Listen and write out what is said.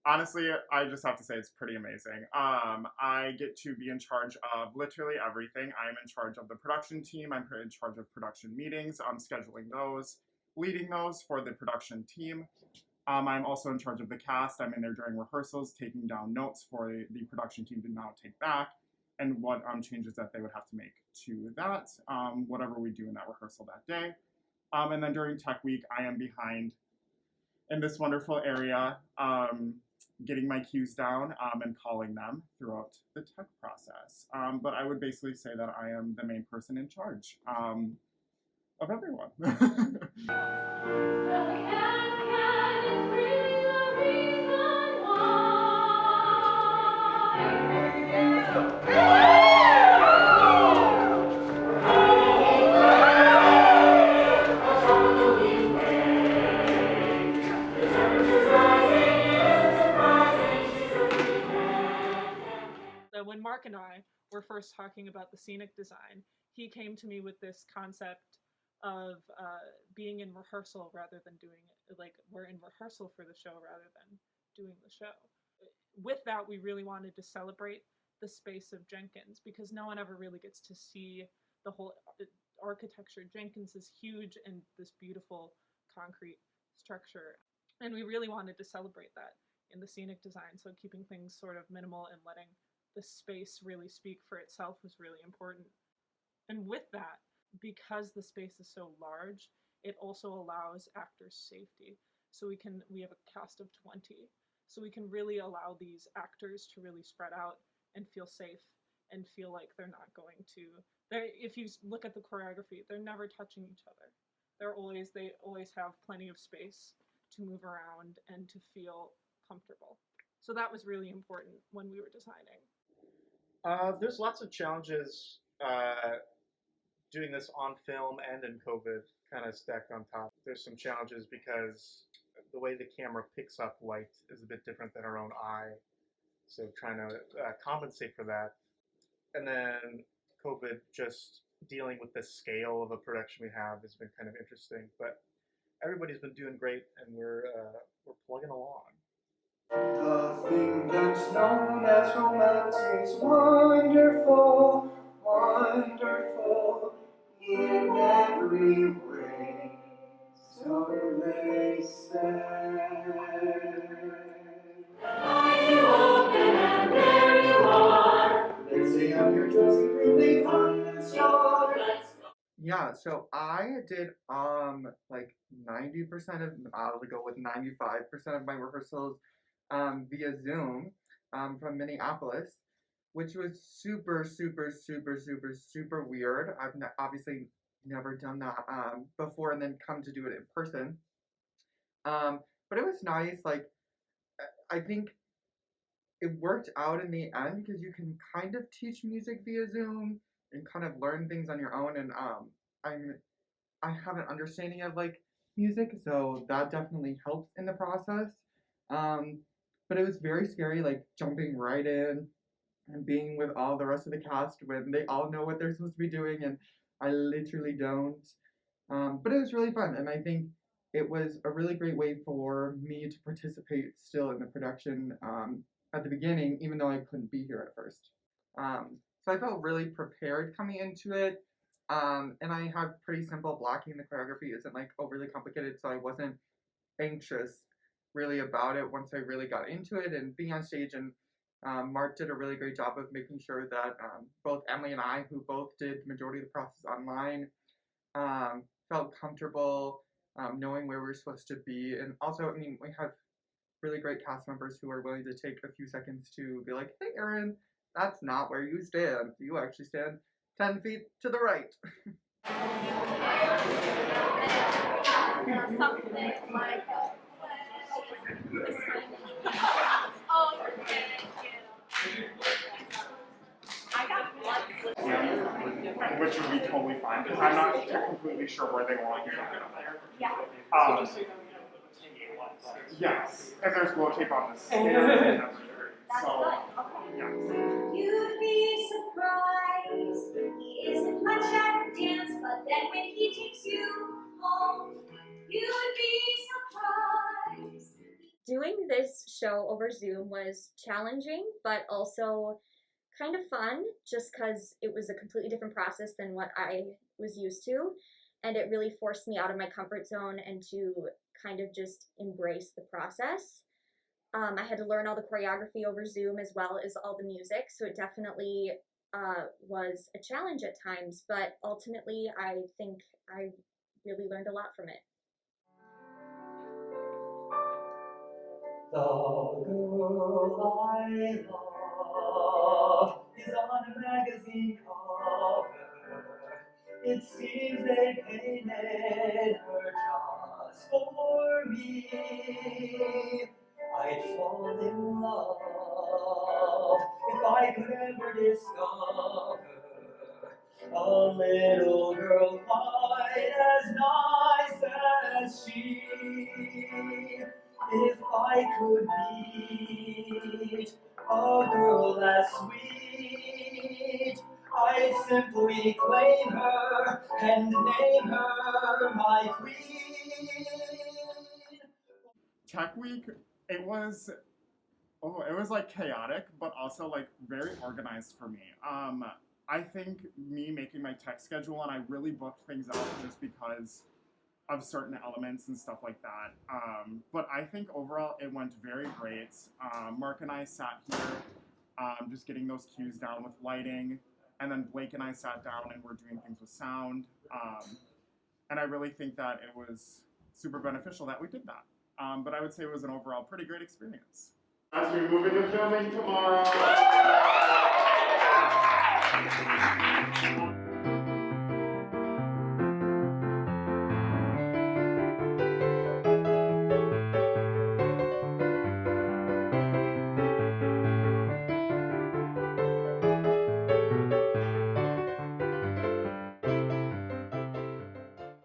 Honestly, I just have to say it's pretty amazing. I get to be in charge of literally everything. I'm in charge of the production team. I'm in charge of production meetings. I'm scheduling those, leading those for the production team. I'm also in charge of the cast. I'm in there during rehearsals, taking down notes for the production team to now take back, and what changes that they would have to make to that, whatever we do in that rehearsal that day. And then during tech week, I am behind in this wonderful area, getting my cues down and calling them throughout the tech process. But I would basically say that I am the main person in charge of everyone. When Mark and I were first talking about the scenic design, he came to me with this concept of being in rehearsal rather than doing it. Like, we're in rehearsal for the show rather than doing the show. With that, we really wanted to celebrate the space of Jenkins because no one ever really gets to see the whole architecture. Jenkins is huge and this beautiful concrete structure. And we really wanted to celebrate that in the scenic design. So keeping things sort of minimal and letting the space really speak for itself was really important. And with that, because the space is so large, it also allows actors safety. So we have a cast of 20. So we can really allow these actors to really spread out and feel safe and feel like they're not going to, if you look at the choreography, they're never touching each other. They always have plenty of space to move around and to feel comfortable. So that was really important when we were designing. There's lots of challenges doing this on film and in COVID kind of stacked on top. There's some challenges because the way the camera picks up light is a bit different than our own eye. So trying to compensate for that. And then COVID, just dealing with the scale of a production we have has been kind of interesting. But everybody's been doing great, and we're plugging along. The thing that's known as romance is wonderful, wonderful in every way. So they say. You open and there you are. Let's say I'm your dressing room, they on the star. Yeah, so I did like 90% of, I'll go with 95% of my rehearsals via Zoom from Minneapolis, which was super, super, super, super, super weird. I've obviously never done that before and then come to do it in person. But it was nice. Like, I think it worked out in the end because you can kind of teach music via Zoom and kind of learn things on your own. And I have an understanding of like music, so that definitely helps in the process. But it was very scary, like jumping right in and being with all the rest of the cast when they all know what they're supposed to be doing and I literally don't. But it was really fun, and I think it was a really great way for me to participate still in the production at the beginning, even though I couldn't be here at first. So I felt really prepared coming into it. And I have pretty simple blocking. The choreography isn't like overly complicated, so I wasn't anxious really about it once I really got into it and being on stage. And Mark did a really great job of making sure that both Emily and I, who both did the majority of the process online, felt comfortable knowing where we were supposed to be. And also, I mean, we have really great cast members who are willing to take a few seconds to be like, hey, Erin, that's not where you stand. You actually stand 10 feet to the right. Which would be totally fine. I'm not completely sure where they want you. Yes, and there's glow tape on the stairs and everything. So, yes. You'd be surprised. He isn't much at a dance, but then when he takes you home, you'd be surprised. doing this show over Zoom was challenging, but also kind of fun, just because it was a completely different process than what I was used to. And it really forced me out of my comfort zone and to kind of just embrace the process. I had to learn all the choreography over Zoom as well as all the music, so it definitely was a challenge at times, but ultimately I think I really learned a lot from it. The girl I love is on a magazine cover. It seems they painted her just for me. I'd fall in love if I could ever discover a little girl quite as nice as she. If I could meet a girl as sweet, I'd simply claim her and name her my queen. Tech Week, it was like chaotic, but also like very organized for me. I think me making my tech schedule, and I really booked things out just because of certain elements and stuff like that. But I think overall it went very great. Mark and I sat here just getting those cues down with lighting, and then Blake and I sat down and were doing things with sound. And I really think that it was super beneficial that we did that. But I would say it was an overall pretty great experience. As we move into filming tomorrow.